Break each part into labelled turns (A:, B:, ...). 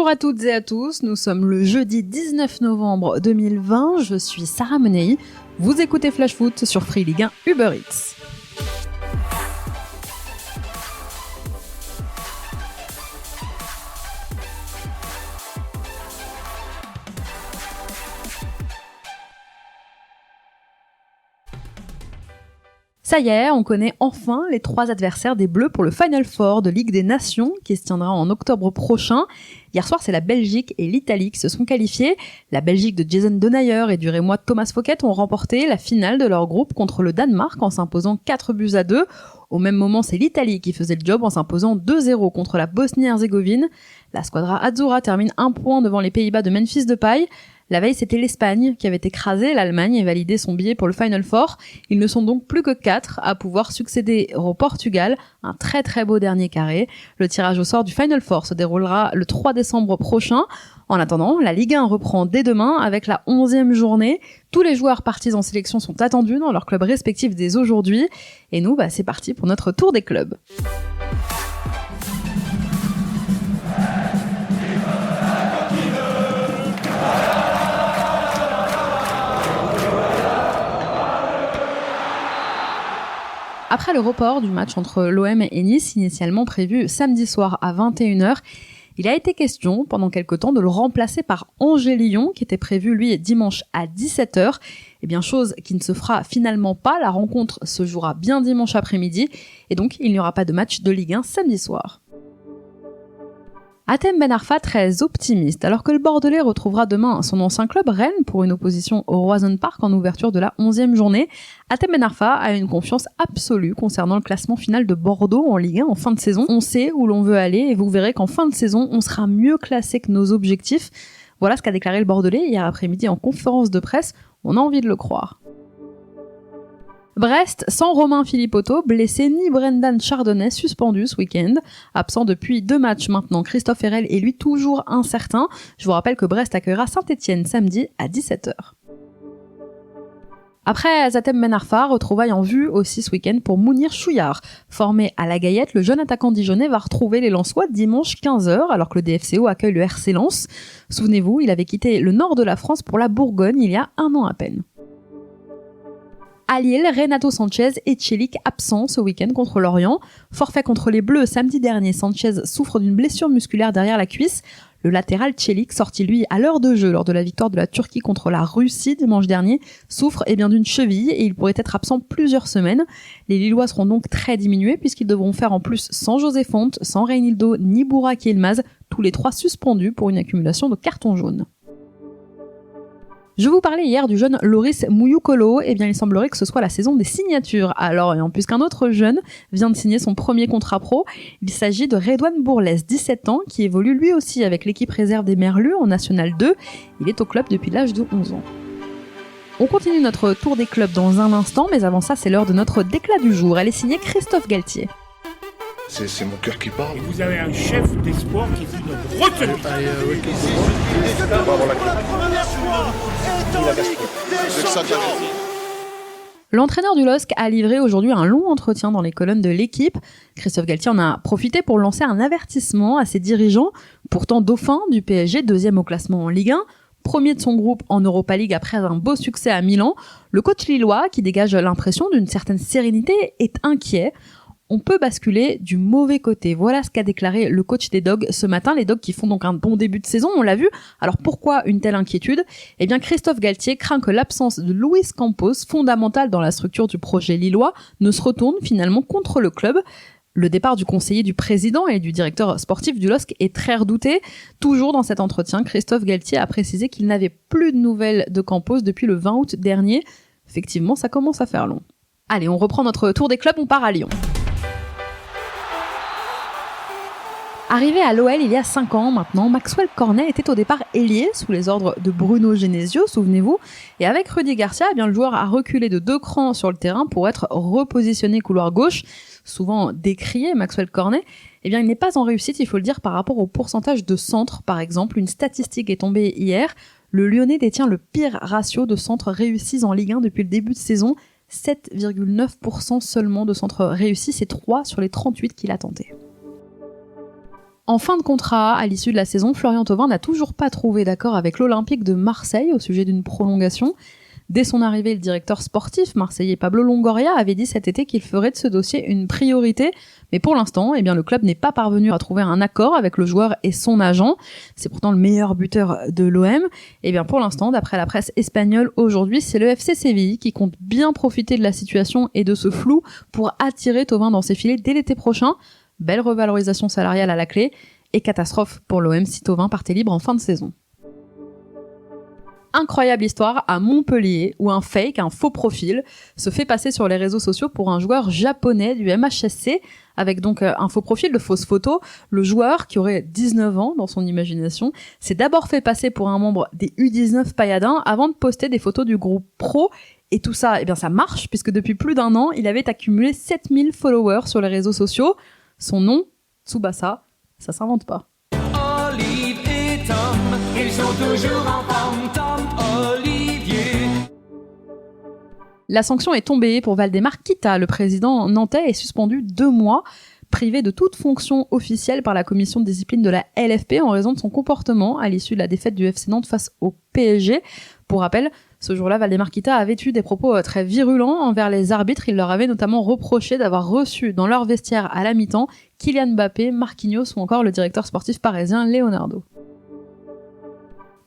A: Bonjour à toutes et à tous, nous sommes le jeudi 19 novembre 2020, je suis Sarah Menei, vous écoutez Flash Foot sur Free Ligue 1 Uber Eats. Ça y est, on connaît enfin les 3 adversaires des Bleus pour le Final Four de Ligue des Nations qui se tiendra en octobre prochain. Hier soir, c'est la Belgique et l'Italie qui se sont qualifiés. La Belgique de Jason Denayer et du Rémois Thomas Fouquet ont remporté la finale de leur groupe contre le Danemark en s'imposant 4-2. Au même moment, c'est l'Italie qui faisait le job en s'imposant 2-0 contre la Bosnie-Herzégovine. La Squadra Azzurra termine 1 point devant les Pays-Bas de Memphis Depay. La veille, c'était l'Espagne qui avait écrasé l'Allemagne et validé son billet pour le Final Four. Ils ne sont donc plus que 4 à pouvoir succéder au Portugal, un très très beau dernier carré. Le tirage au sort du Final Four se déroulera le 3 décembre prochain. En attendant, la Ligue 1 reprend dès demain avec la 11e journée. Tous les joueurs partis en sélection sont attendus dans leurs clubs respectifs dès aujourd'hui. Et nous, c'est parti pour notre tour des clubs. Après le report du match entre l'OM et Nice, initialement prévu samedi soir à 21h, il a été question pendant quelque temps de le remplacer par Angers-Lyon, qui était prévu lui dimanche à 17h. Et bien, chose qui ne se fera finalement pas, la rencontre se jouera bien dimanche après-midi, et donc il n'y aura pas de match de Ligue 1 samedi soir. Hatem Ben Arfa très optimiste, alors que le Bordelais retrouvera demain son ancien club Rennes pour une opposition au Roison Park en ouverture de la 11e journée. Hatem Ben Arfa a une confiance absolue concernant le classement final de Bordeaux en Ligue 1 en fin de saison. On sait où l'on veut aller et vous verrez qu'en fin de saison, on sera mieux classé que nos objectifs. Voilà ce qu'a déclaré le Bordelais hier après-midi en conférence de presse. On a envie de le croire. Brest, sans Romain Philippotto, blessé, ni Brendan Chardonnay, suspendu ce week-end. Absent depuis 2 matchs maintenant, Christophe Herrel est lui toujours incertain. Je vous rappelle que Brest accueillera Saint-Etienne samedi à 17h. Après Hatem Ben Arfa, retrouvailles en vue aussi ce week-end pour Mounir Chouillard. Formé à la Gaillette, le jeune attaquant dijonnais va retrouver les Lensois dimanche 15h alors que le DFCO accueille le RC Lens. Souvenez-vous, il avait quitté le nord de la France pour la Bourgogne il y a 1 an à peine. À Lille, Renato Sanchez et Celik absents ce week-end contre Lorient. Forfait contre les Bleus samedi dernier, Sanchez souffre d'une blessure musculaire derrière la cuisse. Le latéral Celik, sorti lui à l'heure de jeu lors de la victoire de la Turquie contre la Russie dimanche dernier, souffre d'une cheville et il pourrait être absent plusieurs semaines. Les Lillois seront donc très diminués puisqu'ils devront faire en plus sans José Fonte, sans Reinildo ni Bourak Yilmaz, tous les 3 suspendus pour une accumulation de cartons jaunes. Je vous parlais hier du jeune Loris Mouyukolo, il semblerait que ce soit la saison des signatures. Alors, puisqu'un autre jeune vient de signer son premier contrat pro, il s'agit de Redouane Bourlès, 17 ans, qui évolue lui aussi avec l'équipe réserve des Merlus en National 2. Il est au club depuis l'âge de 11 ans. On continue notre tour des clubs dans un instant, mais avant ça, c'est l'heure de notre déclat du jour. Elle est signée Christophe Galtier.
B: C'est mon cœur qui parle.
C: Et vous avez un chef d'espoir qui est une retenue.
A: L'entraîneur du LOSC a livré aujourd'hui un long entretien dans les colonnes de l'équipe. Christophe Galtier en a profité pour lancer un avertissement à ses dirigeants, pourtant dauphin du PSG, 2e au classement en Ligue 1, premier de son groupe en Europa League après un beau succès à Milan. Le coach lillois, qui dégage l'impression d'une certaine sérénité, est inquiet. On peut basculer du mauvais côté. Voilà ce qu'a déclaré le coach des Dogs ce matin. Les Dogs qui font donc un bon début de saison, on l'a vu. Alors pourquoi une telle inquiétude ? Christophe Galtier craint que l'absence de Luis Campos, fondamental dans la structure du projet lillois, ne se retourne finalement contre le club. Le départ du conseiller du président et du directeur sportif du LOSC est très redouté. Toujours dans cet entretien, Christophe Galtier a précisé qu'il n'avait plus de nouvelles de Campos depuis le 20 août dernier. Effectivement, ça commence à faire long. Allez, on reprend notre tour des clubs, on part à Lyon. Arrivé à l'OL il y a 5 ans maintenant, Maxwell Cornet était au départ ailier sous les ordres de Bruno Genesio, souvenez-vous. Et avec Rudy Garcia, le joueur a reculé de 2 crans sur le terrain pour être repositionné couloir gauche. Souvent décrié, Maxwell Cornet, il n'est pas en réussite, il faut le dire, par rapport au pourcentage de centres, par exemple. Une statistique est tombée hier. Le Lyonnais détient le pire ratio de centres réussis en Ligue 1 depuis le début de saison. 7,9% seulement de centres réussis, c'est 3 sur les 38 qu'il a tentés. En fin de contrat, à l'issue de la saison, Florian Thauvin n'a toujours pas trouvé d'accord avec l'Olympique de Marseille au sujet d'une prolongation. Dès son arrivée, le directeur sportif marseillais Pablo Longoria avait dit cet été qu'il ferait de ce dossier une priorité. Mais pour l'instant, le club n'est pas parvenu à trouver un accord avec le joueur et son agent. C'est pourtant le meilleur buteur de l'OM. Pour l'instant, d'après la presse espagnole aujourd'hui, c'est le FC Séville qui compte bien profiter de la situation et de ce flou pour attirer Thauvin dans ses filets dès l'été prochain. Belle revalorisation salariale à la clé et catastrophe pour l'OM si Thauvin partait libre en fin de saison. Incroyable histoire à Montpellier où un faux profil, se fait passer sur les réseaux sociaux pour un joueur japonais du MHSC avec donc un faux profil de fausse photo. Le joueur, qui aurait 19 ans dans son imagination, s'est d'abord fait passer pour un membre des U19 Payadins avant de poster des photos du groupe pro. Et tout ça, ça marche puisque depuis plus d'1 an, il avait accumulé 7000 followers sur les réseaux sociaux. Son nom, Tsubasa, ça s'invente pas.
D: Olive et Tom, ils sont toujours en forme, Tom, Olivier.
A: La sanction est tombée pour Valdemar Kita. Le président nantais est suspendu 2 mois, privé de toute fonction officielle par la commission de discipline de la LFP en raison de son comportement à l'issue de la défaite du FC Nantes face au PSG. Pour rappel, ce jour-là, Valdemar Kita avait eu des propos très virulents envers les arbitres. Il leur avait notamment reproché d'avoir reçu dans leur vestiaire à la mi-temps Kylian Mbappé, Marquinhos ou encore le directeur sportif parisien Leonardo.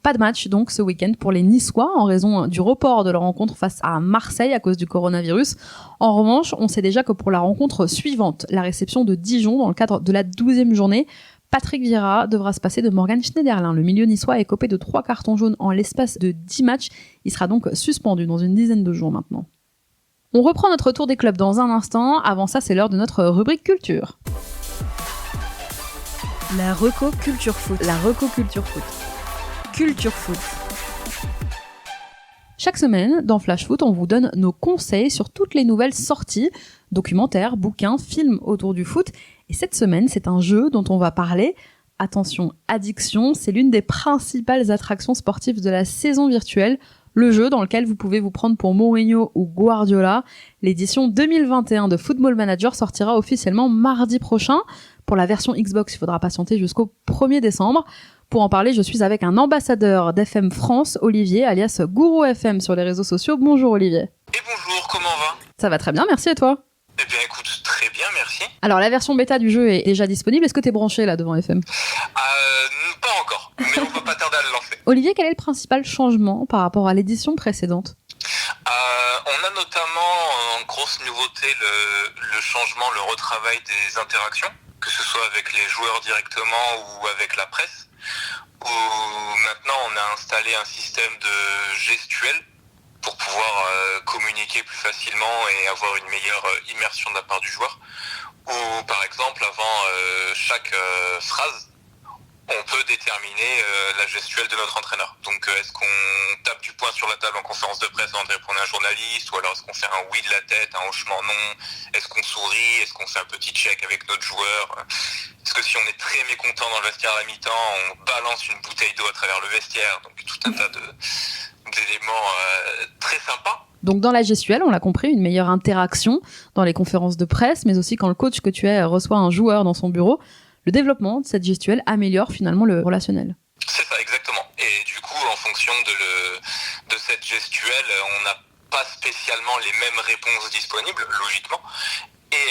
A: Pas de match donc ce week-end pour les Niçois en raison du report de leur rencontre face à Marseille à cause du coronavirus. En revanche, on sait déjà que pour la rencontre suivante, la réception de Dijon dans le cadre de la 12e journée, Patrick Vieira devra se passer de Morgan Schneiderlin. Le milieu niçois est copé de 3 cartons jaunes en l'espace de 10 matchs. Il sera donc suspendu dans une dizaine de jours maintenant. On reprend notre tour des clubs dans un instant. Avant ça, c'est l'heure de notre rubrique culture.
E: La Reco Culture Foot.
A: La Reco Culture Foot.
E: Culture Foot.
A: Chaque semaine, dans Flash Foot, on vous donne nos conseils sur toutes les nouvelles sorties, documentaires, bouquins, films autour du foot. Et cette semaine, c'est un jeu dont on va parler. Attention, Addiction, c'est l'une des principales attractions sportives de la saison virtuelle. Le jeu dans lequel vous pouvez vous prendre pour Mourinho ou Guardiola. L'édition 2021 de Football Manager sortira officiellement mardi prochain. Pour la version Xbox, il faudra patienter jusqu'au 1er décembre. Pour en parler, je suis avec un ambassadeur d'FM France, Olivier, alias Gourou FM sur les réseaux sociaux. Bonjour Olivier.
F: Et bonjour, comment va ?
A: Ça va très bien, merci et toi ?
F: Eh bien écoute, très bien, merci.
A: Alors la version bêta du jeu est déjà disponible, est-ce que t'es branché là devant FM ?
F: Pas encore, mais on va pas tarder à le lancer.
A: Olivier, quel est le principal changement par rapport à l'édition précédente ?
F: On a notamment en grosse nouveauté le changement, le retravail des interactions, que ce soit avec les joueurs directement ou avec la presse, où maintenant on a installé un système de gestuelle pour pouvoir communiquer plus facilement et avoir une meilleure immersion de la part du joueur. Ou par exemple, avant chaque phrase, on peut déterminer la gestuelle de notre entraîneur. Donc est-ce qu'on tape du poing sur la table en conférence de presse avant de répondre à un journaliste, ou alors est-ce qu'on fait un oui de la tête, un hochement non, est-ce qu'on sourit, est-ce qu'on fait un petit check avec notre joueur, est-ce que si on est très mécontent dans le vestiaire à la mi-temps, on balance une bouteille d'eau à travers le vestiaire, donc tout un tas d'éléments très sympas.
A: Donc dans la gestuelle, on l'a compris, une meilleure interaction dans les conférences de presse, mais aussi quand le coach que tu es reçoit un joueur dans son bureau. Le développement de cette gestuelle améliore finalement le relationnel.
F: C'est ça, exactement. Et du coup, en fonction de cette gestuelle, on n'a pas spécialement les mêmes réponses disponibles, logiquement. Et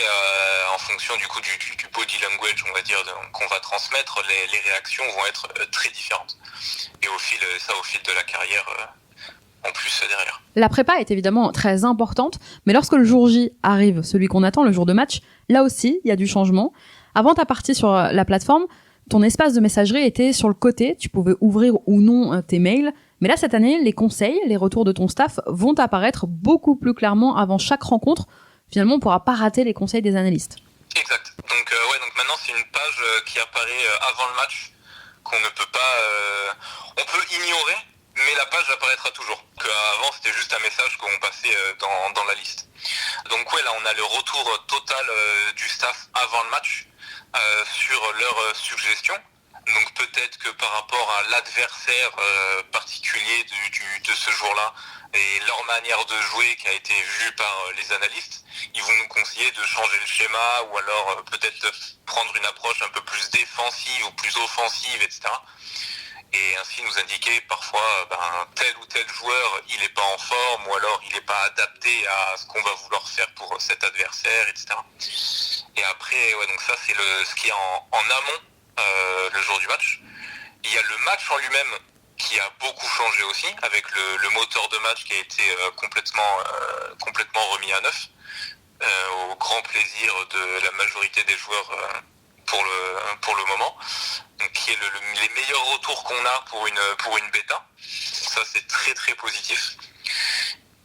F: en fonction du coup du body language, on va dire, qu'on va transmettre, les réactions vont être très différentes. Et au fil de la carrière, en plus derrière.
A: La prépa est évidemment très importante, mais lorsque le jour J arrive, celui qu'on attend, le jour de match, là aussi, il y a du changement. Avant ta partie sur la plateforme, ton espace de messagerie était sur le côté, tu pouvais ouvrir ou non tes mails. Mais là, cette année, les conseils, les retours de ton staff vont apparaître beaucoup plus clairement avant chaque rencontre. Finalement, on ne pourra pas rater les conseils des analystes.
F: Exact. Donc maintenant, c'est une page qui apparaît avant le match, qu'on ne peut pas... on peut ignorer, mais la page apparaîtra toujours. Avant, c'était juste un message qu'on passait dans la liste. Donc là, on a le retour total du staff avant le match sur leurs suggestions. Donc peut-être que par rapport à l'adversaire particulier de ce jour-là et leur manière de jouer qui a été vue par les analystes, ils vont nous conseiller de changer le schéma ou alors peut-être prendre une approche un peu plus défensive défensive ou plus offensive, etc. Et ainsi nous indiquer parfois tel ou tel joueur il n'est pas en forme ou alors il n'est pas adapté à ce qu'on va vouloir faire pour cet adversaire, etc. Et après, donc ça c'est ce qui est en amont le jour du match. Il y a le match en lui-même qui a beaucoup changé aussi, avec le moteur de match qui a été complètement remis à neuf, au grand plaisir de la majorité des joueurs pour le moment, donc qui est les meilleurs retours qu'on a pour une bêta. Ça c'est très très positif.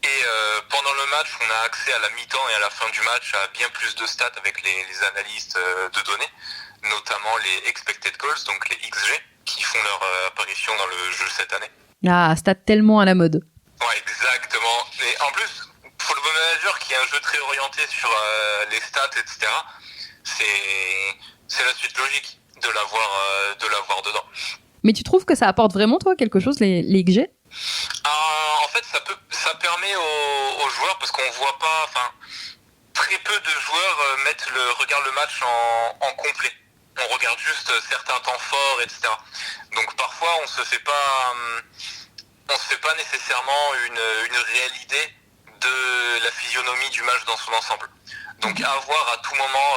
F: Et pendant le match, on a accès à la mi-temps et à la fin du match à bien plus de stats avec les analystes de données, notamment les expected goals, donc les XG, qui font leur apparition dans le jeu cette année.
A: Ah, stat tellement à la mode.
F: Ouais, exactement. Et en plus, Football Manager, qui est un jeu très orienté sur les stats, etc., c'est la suite logique de l'avoir dedans.
A: Mais tu trouves que ça apporte vraiment, toi, quelque chose, les XG ?
F: En fait, ça permet aux joueurs, parce qu'on voit pas, très peu de joueurs regardent le match en complet. On regarde juste certains temps forts, etc. Donc parfois, on se fait pas nécessairement une réelle idée de la physionomie du match dans son ensemble. Donc avoir à tout moment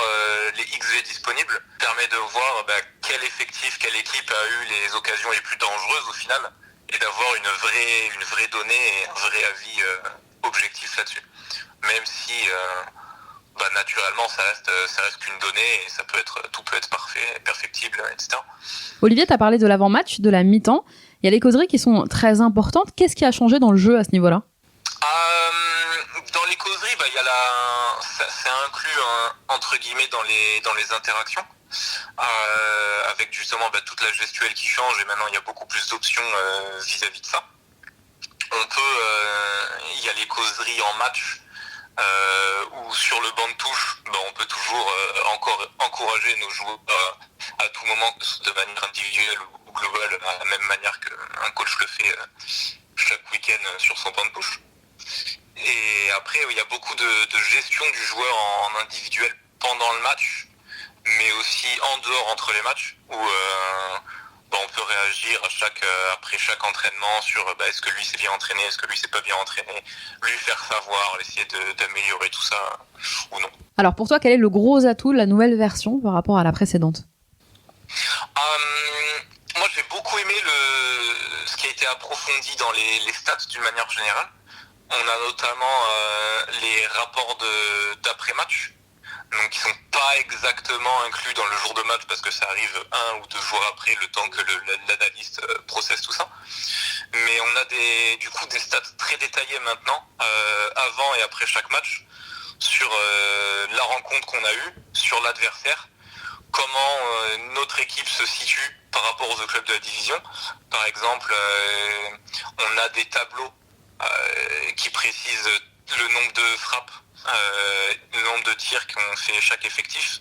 F: les XG disponibles permet de voir quel effectif, quelle équipe a eu les occasions les plus dangereuses au final, et d'avoir une vraie donnée et un vrai avis objectif là-dessus. Même si naturellement ça reste qu'une donnée et tout peut être parfait, perfectible, etc.
A: Olivier, tu as parlé de l'avant-match, de la mi-temps. Il y a les causeries qui sont très importantes. Qu'est-ce qui a changé dans le jeu à ce niveau-là ?
F: Dans les causeries, c'est inclus entre guillemets dans les interactions, avec justement toute la gestuelle qui change, et maintenant il y a beaucoup plus d'options vis-à-vis de ça. Il y a les causeries en match, où sur le banc de touche, on peut toujours encore encourager nos joueurs à tout moment, de manière individuelle ou globale, à la même manière qu'un coach le fait chaque week-end sur son banc de touche. Et après, il y a beaucoup de gestion du joueur en individuel pendant le match, mais aussi en dehors entre les matchs, où on peut réagir après chaque entraînement sur est-ce que lui s'est bien entraîné, est-ce que lui s'est pas bien entraîné, lui faire savoir, essayer d'améliorer tout ça ou non. Alors
A: pour toi, quel est le gros atout de la nouvelle version par rapport à la précédente ?
F: Moi j'ai beaucoup aimé ce qui a été approfondi dans les stats d'une manière générale. On a notamment les rapports d'après-match, donc qui sont pas exactement inclus dans le jour de match parce que ça arrive 1 ou 2 jours après, le temps que l'analyste processe tout ça. Mais on a des stats très détaillées maintenant, avant et après chaque match, sur la rencontre qu'on a eue, sur l'adversaire, comment notre équipe se situe par rapport aux autres clubs de la division. Par exemple, on a des tableaux qui précisent le nombre de frappes, le nombre de tirs qu'ont fait chaque effectif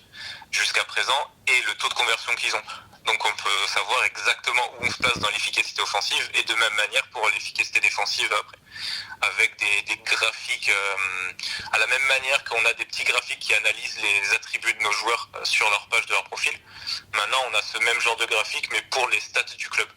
F: jusqu'à présent et le taux de conversion qu'ils ont. Donc on peut savoir exactement où on se place dans l'efficacité offensive et de même manière pour l'efficacité défensive après. Avec des graphiques, à la même manière qu'on a des petits graphiques qui analysent les attributs de nos joueurs sur leur page de leur profil. Maintenant on a ce même genre de graphique mais pour les stats du club.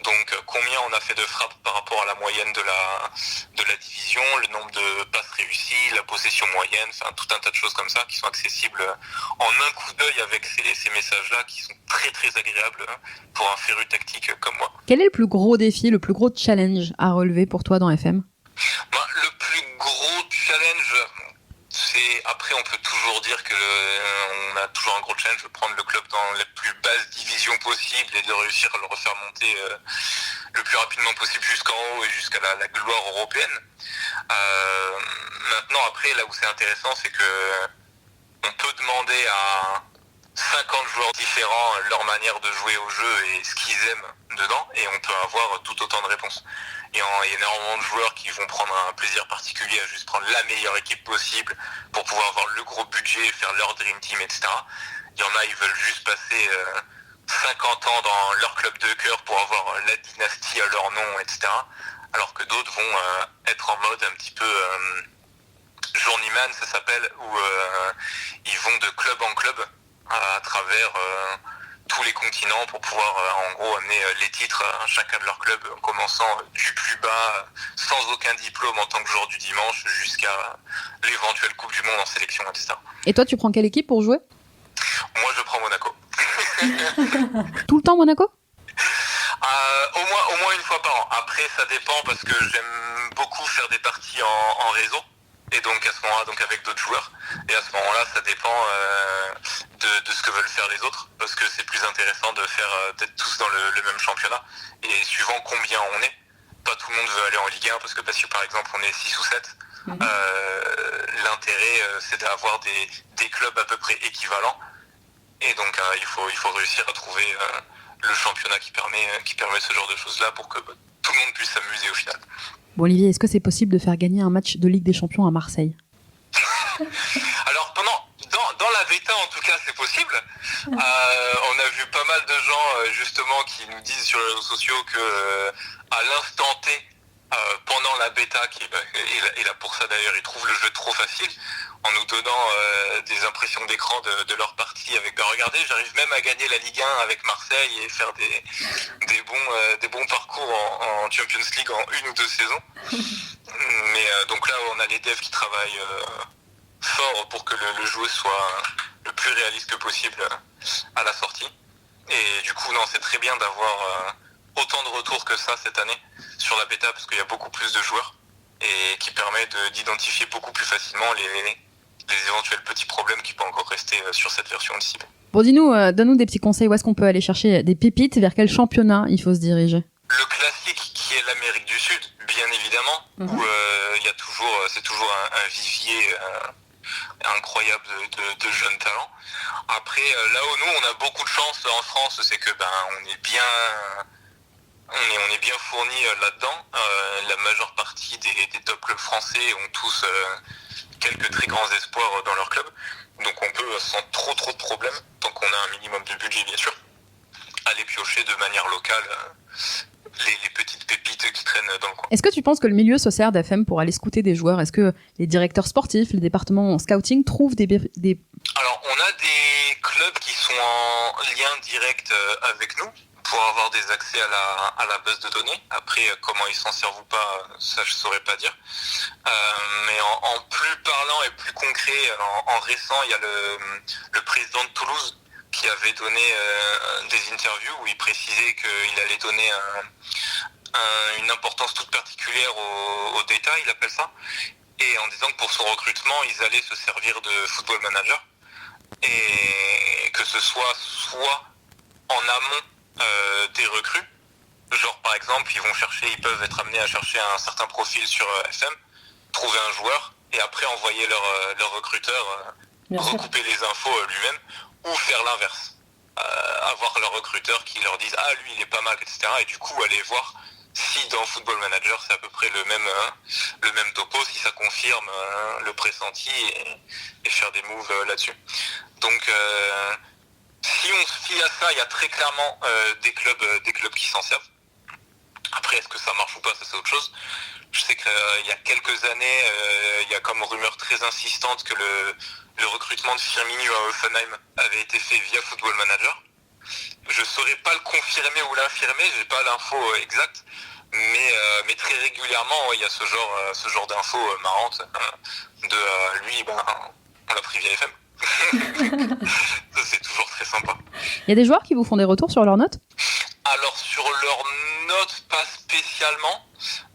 F: Donc combien on a fait de frappes par rapport à la moyenne de la division, le nombre de passes réussies, la possession moyenne, tout un tas de choses comme ça qui sont accessibles en un coup d'œil avec ces messages-là qui sont très très agréables pour un féru tactique comme moi.
A: Quel est le plus gros défi, le plus gros challenge à relever pour toi dans FM ?
F: Le plus gros challenge, après on peut toujours dire on a toujours un gros challenge de prendre le club dans les plus basses divisions possibles et de réussir à le refaire monter le plus rapidement possible jusqu'en haut et jusqu'à la gloire européenne. Maintenant après là où c'est intéressant c'est que on peut demander à 50 joueurs différents leur manière de jouer au jeu et ce qu'ils aiment dedans et on peut avoir tout autant de réponses. Il y a énormément de joueurs qui vont prendre un plaisir particulier à juste prendre la meilleure équipe possible pour pouvoir avoir le gros budget, faire leur dream team, etc. Il y en a, ils veulent juste passer 50 ans dans leur club de cœur pour avoir la dynastie à leur nom, etc. Alors que d'autres vont être en mode un petit peu journeyman, ça s'appelle, où ils vont de club en club à travers tous les continents pour pouvoir en gros amener les titres à chacun de leurs clubs, en commençant du plus bas, sans aucun diplôme en tant que joueur du dimanche, jusqu'à l'éventuelle Coupe du Monde en sélection, etc.
A: Et toi, tu prends quelle équipe pour jouer ?
F: Moi, je prends Monaco.
A: Tout le temps Monaco ?
F: Au moins une fois par an. Après, ça dépend parce que j'aime beaucoup faire des parties en réseau. Et donc à ce moment-là, donc avec d'autres joueurs. Et à ce moment-là, ça dépend de ce que veulent faire les autres, parce que c'est plus intéressant de faire d'être tous dans le même championnat. Et suivant combien on est, pas tout le monde veut aller en Ligue 1, parce que par exemple on est 6 ou 7. L'intérêt, c'est d'avoir des clubs à peu près équivalents. Et donc il faut réussir à trouver le championnat qui permet ce genre de choses-là pour que tout le monde puisse s'amuser au final.
A: Bon Olivier, est-ce que c'est possible de faire gagner un match de Ligue des Champions à Marseille ?
F: Alors dans la bêta en tout cas c'est possible. On a vu pas mal de gens justement qui nous disent sur les réseaux sociaux que à l'instant T, pendant la bêta, et là pour ça d'ailleurs ils trouvent le jeu trop facile, en nous donnant des impressions d'écran de leur partie avec regardez, j'arrive même à gagner la Ligue 1 avec Marseille et faire des bons parcours en Champions League en 1 ou 2 saisons. Mais donc là on a les devs qui travaillent fort pour que le jeu soit le plus réaliste que possible à la sortie. Et du coup non, c'est très bien d'avoir autant de retours que ça cette année sur la bêta, parce qu'il y a beaucoup plus de joueurs et qui permet d'identifier beaucoup plus facilement les éventuels petits problèmes qui peuvent encore rester sur cette version anticipée.
A: Bon, donne-nous des petits conseils, où est-ce qu'on peut aller chercher des pépites, vers quel championnat il faut se diriger ?
F: Le classique qui est l'Amérique du Sud, bien évidemment, où c'est toujours un vivier incroyable de jeunes talents. Après, là où nous on a beaucoup de chance en France, c'est que on est bien fourni là-dedans. La majeure partie des top clubs français ont tous quelques très grands espoirs dans leur club. Donc on peut, sans trop de problèmes, tant qu'on a un minimum de budget bien sûr, aller piocher de manière locale les petites pépites qui traînent dans le coin.
A: Est-ce que tu penses que le milieu se sert d'AFM pour aller scouter des joueurs ? Est-ce que les directeurs sportifs, les départements en scouting trouvent des...
F: Alors on a des clubs qui sont en lien direct avec nous pour avoir des accès à la base de données. Après, comment ils s'en servent ou pas, ça je saurais pas dire. Mais en plus parlant et plus concret, en récent, il y a le président de Toulouse qui avait donné des interviews où il précisait qu'il allait donner une importance toute particulière au data, il appelle ça, et en disant que pour son recrutement, ils allaient se servir de Football Manager, et que ce soit en amont des recrues, genre par exemple ils peuvent être amenés à chercher un certain profil sur FM, trouver un joueur et après envoyer leur recruteur recouper les infos lui-même, ou faire l'inverse, avoir leur recruteur qui leur dise lui il est pas mal, etc., et du coup aller voir si dans Football Manager c'est à peu près le même topo, si ça confirme le pressenti, et faire des moves là-dessus. Donc si on se fie à ça, il y a très clairement des clubs qui s'en servent. Après, est-ce que ça marche ou pas, ça c'est autre chose. Je sais qu'il y a quelques années, il y a comme rumeur très insistante que le recrutement de Firmino à Hoffenheim avait été fait via Football Manager. Je saurais pas le confirmer ou l'infirmer, j'ai pas l'info exacte, mais très régulièrement, il y a ce genre d'infos marrantes lui, on l'a pris via FM. Ça c'est toujours très sympa.
A: Il y a des joueurs qui vous font des retours sur leurs notes ?
F: Alors sur leurs notes, pas spécialement.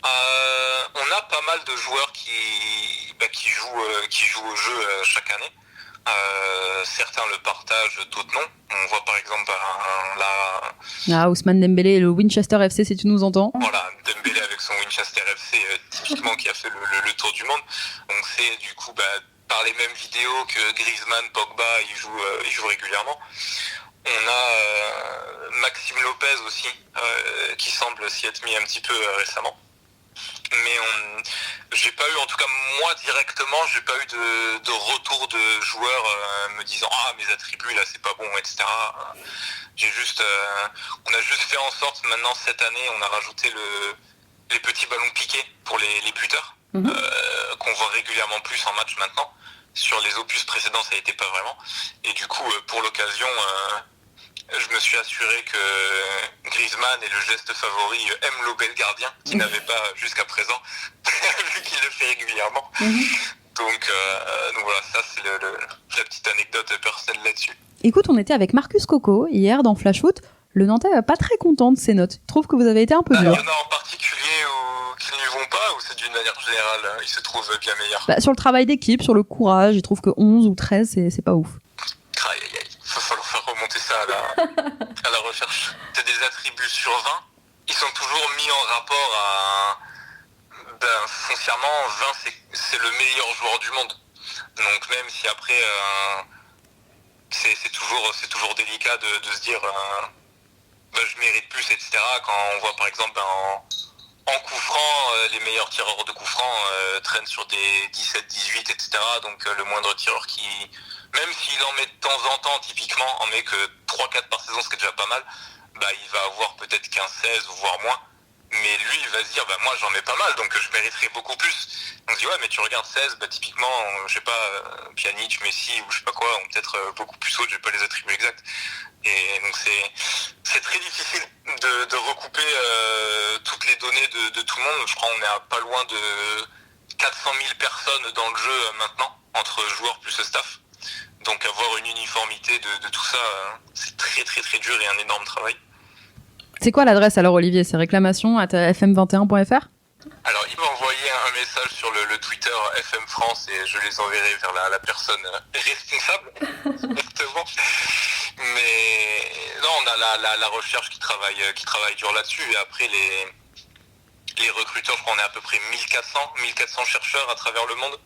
F: On a pas mal de joueurs qui jouent au jeu chaque année. Certains le partagent, d'autres non. On voit par exemple
A: Ousmane Dembélé, le Winchester FC, si tu nous entends.
F: Voilà, Dembélé avec son Winchester FC typiquement qui a fait le tour du monde. On sait du coup par les mêmes vidéos que Griezmann, Pogba, ils jouent régulièrement. On a Maxime Lopez aussi, qui semble s'y être mis un petit peu récemment. Mais j'ai pas eu, en tout cas moi directement, j'ai pas eu de retour de joueurs me disant mes attributs là c'est pas bon, etc. On a juste fait en sorte, maintenant cette année, on a rajouté les petits ballons piqués pour les buteurs, qu'on voit régulièrement plus en match maintenant. Sur les opus précédents, ça n'était pas vraiment. Et du coup, pour l'occasion, je me suis assuré que Griezmann est le geste favori aime lober le gardien, qui n'avait pas jusqu'à présent, vu qu'il le fait régulièrement. Donc voilà, ça c'est la petite anecdote personnelle là-dessus.
A: Écoute, on était avec Marcus Coco hier dans Flash Foot. Le Nantais pas très content de ses notes. Il trouve que vous avez été un peu dur.
F: Il y en a en particulier qui n'y vont pas, ou c'est d'une manière générale, ils se trouvent bien meilleurs?
A: Sur le travail d'équipe, sur le courage, il trouve que 11 ou 13, c'est pas ouf.
F: Aïe, il va falloir faire remonter ça à la recherche. C'est des attributs sur 20. Ils sont toujours mis en rapport à... foncièrement, 20, c'est le meilleur joueur du monde. Donc même si après, c'est toujours délicat de se dire je mérite plus, etc. Quand on voit par exemple en coup franc, les meilleurs tireurs de coup franc traînent sur des 17, 18, etc. Donc le moindre tireur qui... Même s'il en met de temps en temps, typiquement, en met que 3-4 par saison, ce qui est déjà pas mal, il va avoir peut-être 15-16 ou voire moins. Mais lui, il va se dire, moi j'en mets pas mal, donc je mériterais beaucoup plus. On se dit, ouais, mais tu regardes 16, typiquement, je sais pas, Pjanic, Messi ou je sais pas quoi, ont peut-être beaucoup plus haut, j'ai pas les attributs exacts. Et donc c'est très difficile de recouper toutes les données de tout le monde. Je crois qu'on est à pas loin de 400 000 personnes dans le jeu maintenant, entre joueurs plus staff. Donc avoir une uniformité de tout ça, c'est très très très dur et un énorme travail.
A: C'est quoi l'adresse alors, Olivier? C'est réclamation@fm21.fr?
F: Alors il m'a envoyé un message sur le Twitter FM France et je les enverrai vers la personne responsable directement. Mais non, on a la recherche qui travaille dur là-dessus, et après les recruteurs, je crois qu'on est à peu près 1400 chercheurs à travers le monde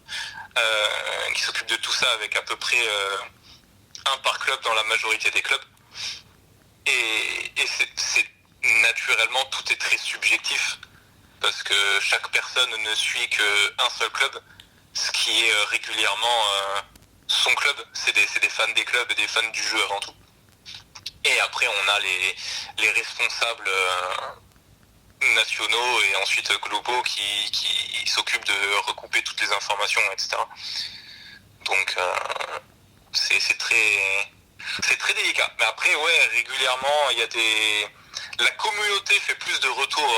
F: qui s'occupent de tout ça, avec à peu près un par club dans la majorité des clubs. Et c'est naturellement, tout est très subjectif, parce que chaque personne ne suit qu'un seul club, ce qui est régulièrement son club. C'est des fans des clubs et des fans du jeu avant tout. Et après, on a les responsables nationaux et ensuite globaux qui s'occupent de recouper toutes les informations, etc. Donc c'est très délicat. Mais après, ouais, régulièrement, il y a la communauté fait plus de retours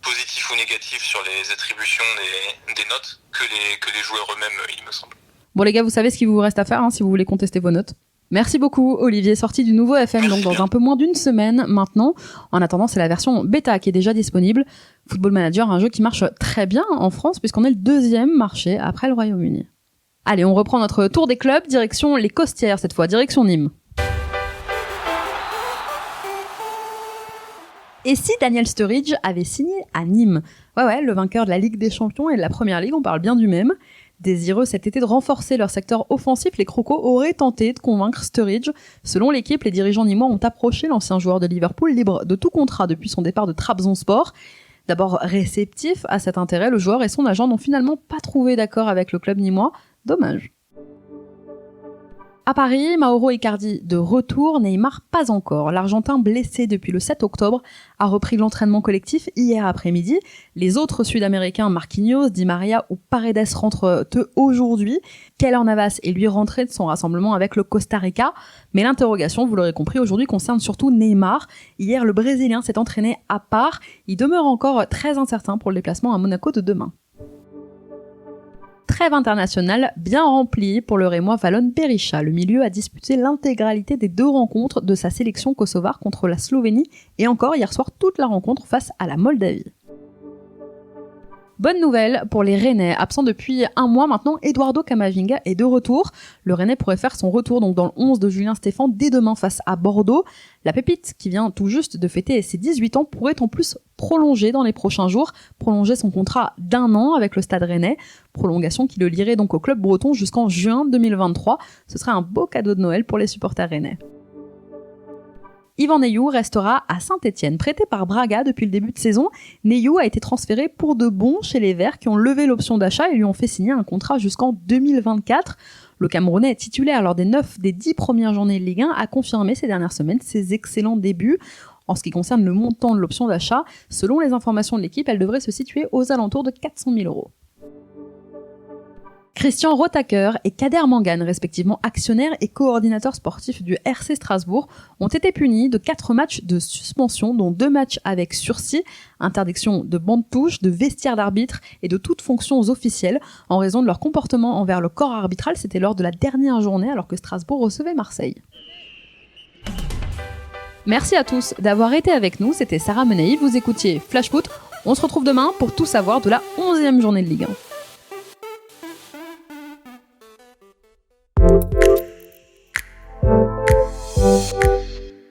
F: positifs ou négatifs sur les attributions des notes que les joueurs eux-mêmes, il me semble.
A: Bon les gars, vous savez ce qu'il vous reste à faire si vous voulez contester vos notes. Merci beaucoup Olivier, sorti du nouveau FM donc dans un peu moins d'une semaine maintenant. En attendant, c'est la version bêta qui est déjà disponible. Football Manager, un jeu qui marche très bien en France puisqu'on est le 2e marché après le Royaume-Uni. Allez, on reprend notre tour des clubs, direction les Costières cette fois, direction Nîmes. Et si Daniel Sturridge avait signé à Nîmes? Ouais, le vainqueur de la Ligue des Champions et de la Première Ligue, on parle bien du même. Désireux cet été de renforcer leur secteur offensif, les Crocos auraient tenté de convaincre Sturridge. Selon l'équipe, les dirigeants nîmois ont approché l'ancien joueur de Liverpool, libre de tout contrat depuis son départ de Trabzonspor. D'abord réceptif à cet intérêt, le joueur et son agent n'ont finalement pas trouvé d'accord avec le club nîmois. Dommage. À Paris, Mauro Icardi de retour, Neymar pas encore. L'Argentin blessé depuis le 7 octobre a repris l'entraînement collectif hier après-midi. Les autres Sud-Américains, Marquinhos, Di Maria ou Paredes rentrent eux aujourd'hui. Keylor Navas est lui rentré de son rassemblement avec le Costa Rica. Mais l'interrogation, vous l'aurez compris, aujourd'hui concerne surtout Neymar. Hier, le Brésilien s'est entraîné à part. Il demeure encore très incertain pour le déplacement à Monaco de demain. Trêve internationale bien remplie pour le Rémois Valon Berisha. Le milieu a disputé l'intégralité des 2 rencontres de sa sélection kosovare contre la Slovénie et encore hier soir toute la rencontre face à la Moldavie. Bonne nouvelle pour les Rennais, absents depuis un mois maintenant, Eduardo Camavinga est de retour. Le Rennais pourrait faire son retour donc dans le 11 de Julien Stéphan dès demain face à Bordeaux. La pépite, qui vient tout juste de fêter ses 18 ans, pourrait en plus prolonger dans les prochains jours, prolonger son contrat d'1 an avec le Stade Rennais, prolongation qui le lierait donc au club breton jusqu'en juin 2023. Ce serait un beau cadeau de Noël pour les supporters rennais. Yvan Neyou restera à Saint-Etienne. Prêté par Braga depuis le début de saison, Neyou a été transféré pour de bon chez les Verts qui ont levé l'option d'achat et lui ont fait signer un contrat jusqu'en 2024. Le Camerounais, titulaire lors des 9 des 10 premières journées de Ligue 1, a confirmé ces dernières semaines ses excellents débuts. En ce qui concerne le montant de l'option d'achat, selon les informations de l'équipe, elle devrait se situer aux alentours de 400 000 €. Christian Rotaker et Kader Mangane, respectivement actionnaires et coordinateurs sportifs du RC Strasbourg, ont été punis de 4 matchs de suspension, dont 2 matchs avec sursis, interdiction de banc de touche, de vestiaire d'arbitre et de toutes fonctions officielles, en raison de leur comportement envers le corps arbitral. C'était lors de la dernière journée, alors que Strasbourg recevait Marseille. Merci à tous d'avoir été avec nous, c'était Sarah Menei, vous écoutiez Flash Foot. On se retrouve demain pour tout savoir de la 11e journée de Ligue 1.